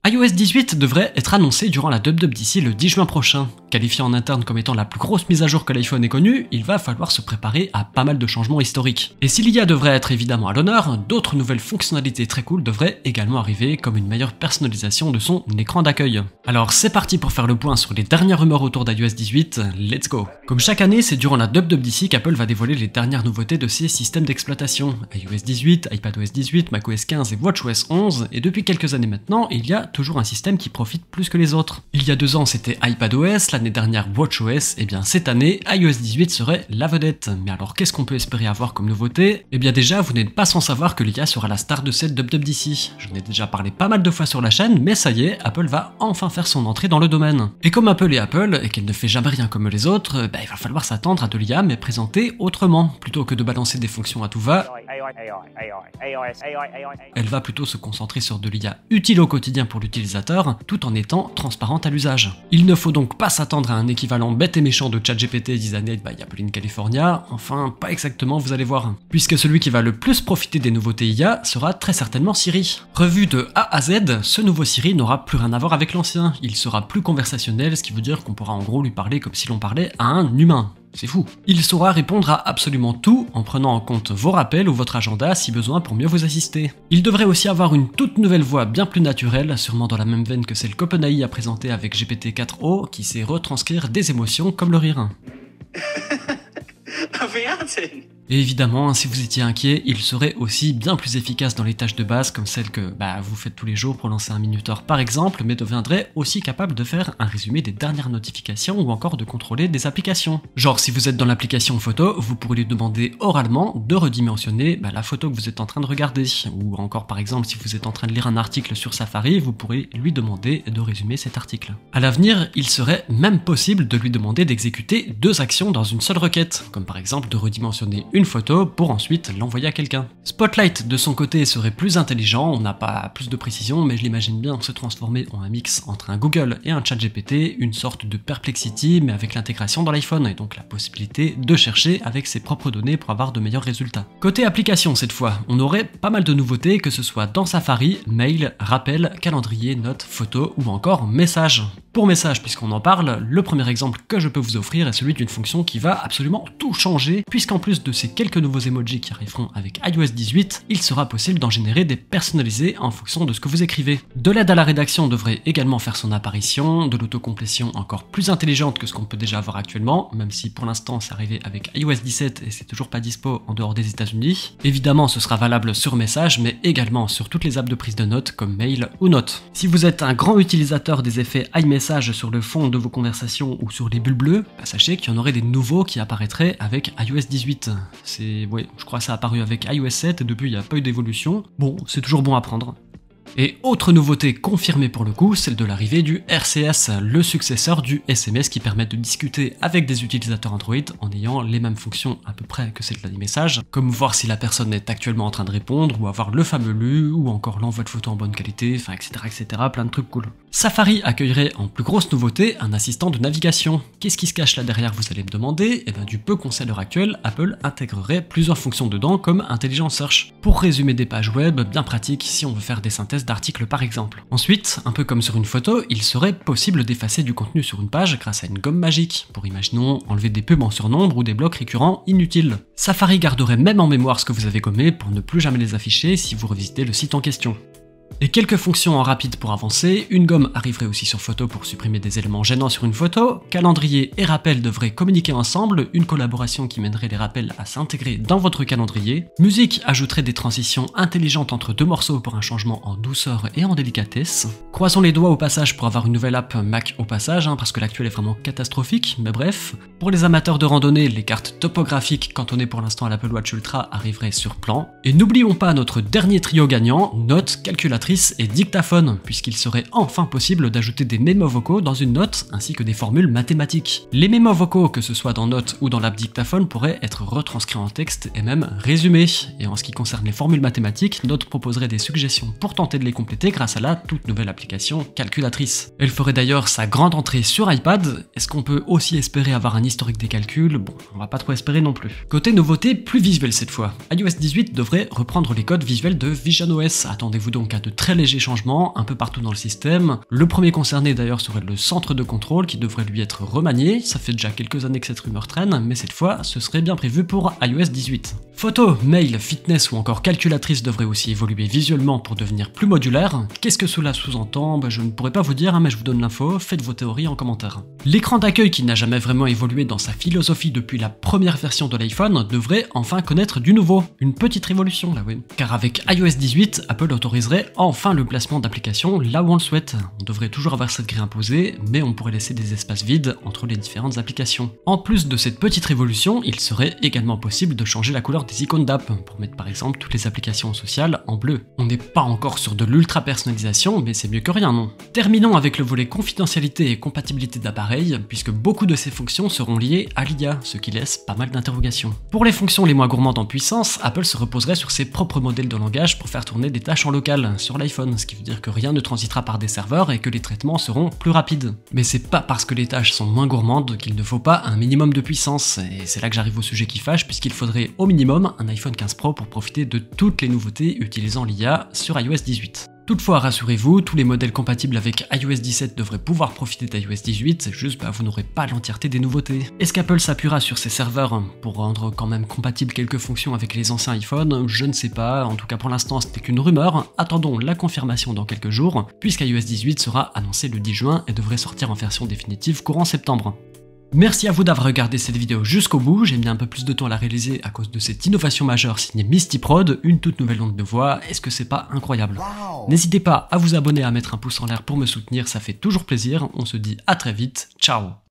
iOS 18 devrait être annoncé durant la WWDC le 10 juin prochain. Qualifié en interne comme étant la plus grosse mise à jour que l'iPhone ait connue, il va falloir se préparer à pas mal de changements historiques. Et si l'IA devrait être évidemment à l'honneur, d'autres nouvelles fonctionnalités très cool devraient également arriver, comme une meilleure personnalisation de son écran d'accueil. Alors c'est parti pour faire le point sur les dernières rumeurs autour d'iOS 18, let's go. Comme chaque année, c'est durant la WWDC qu'Apple va dévoiler les dernières nouveautés de ses systèmes d'exploitation. iOS 18, iPadOS 18, macOS 15 et WatchOS 11, et depuis quelques années maintenant, il y a toujours un système qui profite plus que les autres. Il y a 2 ans c'était iPadOS, l'année dernière WatchOS, et bien cette année iOS 18 serait la vedette. Mais alors qu'est-ce qu'on peut espérer avoir comme nouveauté? Eh bien déjà vous n'êtes pas sans savoir que l'IA sera la star de cette WWDC. J'en ai déjà parlé pas mal de fois sur la chaîne, mais ça y est, Apple va enfin faire son entrée dans le domaine. Et comme Apple est Apple, et qu'elle ne fait jamais rien comme les autres, il va falloir s'attendre à de l'IA mais présentée autrement. Plutôt que de balancer des fonctions à tout va, elle va plutôt se concentrer sur de l'IA utile au quotidien pour l'utilisateur, tout en étant transparente à l'usage. Il ne faut donc pas s'attendre à un équivalent bête et méchant de ChatGPT designed by Apple in California, enfin pas exactement vous allez voir, puisque celui qui va le plus profiter des nouveautés IA sera très certainement Siri. Revu de A à Z, ce nouveau Siri n'aura plus rien à voir avec l'ancien, il sera plus conversationnel, ce qui veut dire qu'on pourra en gros lui parler comme si l'on parlait à un humain. C'est fou. Il saura répondre à absolument tout en prenant en compte vos rappels ou votre agenda si besoin pour mieux vous assister. Il devrait aussi avoir une toute nouvelle voix bien plus naturelle, sûrement dans la même veine que celle qu'OpenAI a présentée avec GPT-4o, qui sait retranscrire des émotions comme le rire. Et évidemment, si vous étiez inquiet, il serait aussi bien plus efficace dans les tâches de base comme celles que vous faites tous les jours pour lancer un minuteur par exemple, mais deviendrait aussi capable de faire un résumé des dernières notifications ou encore de contrôler des applications. Genre si vous êtes dans l'application photo, vous pourrez lui demander oralement de redimensionner la photo que vous êtes en train de regarder. Ou encore par exemple si vous êtes en train de lire un article sur Safari, vous pourrez lui demander de résumer cet article. À l'avenir, il serait même possible de lui demander d'exécuter 2 actions dans une seule requête, comme par exemple de redimensionner une photo pour ensuite l'envoyer à quelqu'un. Spotlight de son côté serait plus intelligent, on n'a pas plus de précision mais je l'imagine bien se transformer en un mix entre un Google et un ChatGPT, une sorte de Perplexity mais avec l'intégration dans l'iPhone et donc la possibilité de chercher avec ses propres données pour avoir de meilleurs résultats. Côté application cette fois, on aurait pas mal de nouveautés que ce soit dans Safari, mail, rappel, calendrier, notes, photos ou encore messages. Pour messages, puisqu'on en parle, le premier exemple que je peux vous offrir est celui d'une fonction qui va absolument tout changer, puisqu'en plus de ces quelques nouveaux emojis qui arriveront avec iOS 18, il sera possible d'en générer des personnalisés en fonction de ce que vous écrivez. De l'aide à la rédaction devrait également faire son apparition, de l'autocomplétion encore plus intelligente que ce qu'on peut déjà avoir actuellement, même si pour l'instant c'est arrivé avec iOS 17 et c'est toujours pas dispo en dehors des États-Unis. Évidemment ce sera valable sur message, mais également sur toutes les apps de prise de notes comme Mail ou Notes. Si vous êtes un grand utilisateur des effets iMessage sur le fond de vos conversations ou sur les bulles bleues, sachez qu'il y en aurait des nouveaux qui apparaîtraient avec iOS 18. Je crois que ça a apparu avec iOS 7 et depuis il n'y a pas eu d'évolution. Bon, c'est toujours bon à prendre. Et autre nouveauté confirmée pour le coup, celle de l'arrivée du RCS, le successeur du SMS qui permet de discuter avec des utilisateurs Android en ayant les mêmes fonctions à peu près que celles de message, comme voir si la personne est actuellement en train de répondre, ou avoir le fameux lu, ou encore l'envoi de photos en bonne qualité, etc., plein de trucs cool. Safari accueillerait en plus grosse nouveauté un assistant de navigation. Qu'est-ce qui se cache là derrière, vous allez me demander? Du peu qu'on sait à l'heure actuelle, Apple intégrerait plusieurs fonctions dedans comme Intelligent Search, pour résumer des pages web, bien pratique si on veut faire des synthèses d'articles par exemple. Ensuite, un peu comme sur une photo, il serait possible d'effacer du contenu sur une page grâce à une gomme magique, pour imaginons enlever des pubs en surnombre ou des blocs récurrents inutiles. Safari garderait même en mémoire ce que vous avez gommé pour ne plus jamais les afficher si vous revisitez le site en question. Et quelques fonctions en rapide pour avancer, une gomme arriverait aussi sur photo pour supprimer des éléments gênants sur une photo, calendrier et rappel devraient communiquer ensemble, une collaboration qui mènerait les rappels à s'intégrer dans votre calendrier, musique ajouterait des transitions intelligentes entre 2 morceaux pour un changement en douceur et en délicatesse, croisons les doigts au passage pour avoir une nouvelle app Mac au passage, parce que l'actuel est vraiment catastrophique, mais bref, pour les amateurs de randonnée, les cartes topographiques cantonnées pour l'instant à l'Apple Watch Ultra arriveraient sur plan, et n'oublions pas notre dernier trio gagnant, note, calculatrice et dictaphone, puisqu'il serait enfin possible d'ajouter des mémos vocaux dans une note ainsi que des formules mathématiques. Les mémos vocaux, que ce soit dans Note ou dans l'app dictaphone, pourraient être retranscrits en texte et même résumés. Et en ce qui concerne les formules mathématiques, Note proposerait des suggestions pour tenter de les compléter grâce à la toute nouvelle application calculatrice. Elle ferait d'ailleurs sa grande entrée sur iPad. Est-ce qu'on peut aussi espérer avoir un historique des calculs? Bon, on va pas trop espérer non plus. Côté nouveauté, plus visuelle cette fois. iOS 18 devrait reprendre les codes visuels de visionOS. Attendez-vous donc à de de très légers changements un peu partout dans le système. Le premier concerné d'ailleurs serait le centre de contrôle qui devrait lui être remanié. Ça fait déjà quelques années que cette rumeur traîne, mais cette fois ce serait bien prévu pour iOS 18. Photo, mail, fitness ou encore calculatrice devraient aussi évoluer visuellement pour devenir plus modulaires. Qu'est-ce que cela sous-entend? Je ne pourrais pas vous dire, mais je vous donne l'info, faites vos théories en commentaire. L'écran d'accueil qui n'a jamais vraiment évolué dans sa philosophie depuis la première version de l'iPhone devrait enfin connaître du nouveau. Une petite révolution là, oui. Car avec iOS 18, Apple autoriserait enfin le placement d'applications là où on le souhaite. On devrait toujours avoir cette grille imposée, mais on pourrait laisser des espaces vides entre les différentes applications. En plus de cette petite révolution, il serait également possible de changer la couleur des icônes d'app, pour mettre par exemple toutes les applications sociales en bleu. On n'est pas encore sur de l'ultra personnalisation, mais c'est mieux que rien, non? Terminons avec le volet confidentialité et compatibilité d'appareils, puisque beaucoup de ces fonctions seront liées à l'IA, ce qui laisse pas mal d'interrogations. Pour les fonctions les moins gourmandes en puissance, Apple se reposerait sur ses propres modèles de langage pour faire tourner des tâches en local, sur l'iPhone, ce qui veut dire que rien ne transitera par des serveurs et que les traitements seront plus rapides. Mais c'est pas parce que les tâches sont moins gourmandes qu'il ne faut pas un minimum de puissance, et c'est là que j'arrive au sujet qui fâche, puisqu'il faudrait au minimum un iPhone 15 Pro pour profiter de toutes les nouveautés utilisant l'IA sur iOS 18. Toutefois, rassurez-vous, tous les modèles compatibles avec iOS 17 devraient pouvoir profiter d'iOS 18, juste vous n'aurez pas l'entièreté des nouveautés. Est-ce qu'Apple s'appuiera sur ses serveurs pour rendre quand même compatibles quelques fonctions avec les anciens iPhones? Je ne sais pas, en tout cas pour l'instant c'était qu'une rumeur, attendons la confirmation dans quelques jours, puisqu'iOS 18 sera annoncé le 10 juin et devrait sortir en version définitive courant septembre. Merci à vous d'avoir regardé cette vidéo jusqu'au bout, j'ai mis un peu plus de temps à la réaliser à cause de cette innovation majeure signée MistyProd, une toute nouvelle onde de voix, est-ce que c'est pas incroyable? Wow. N'hésitez pas à vous abonner, à mettre un pouce en l'air pour me soutenir, ça fait toujours plaisir, on se dit à très vite, ciao!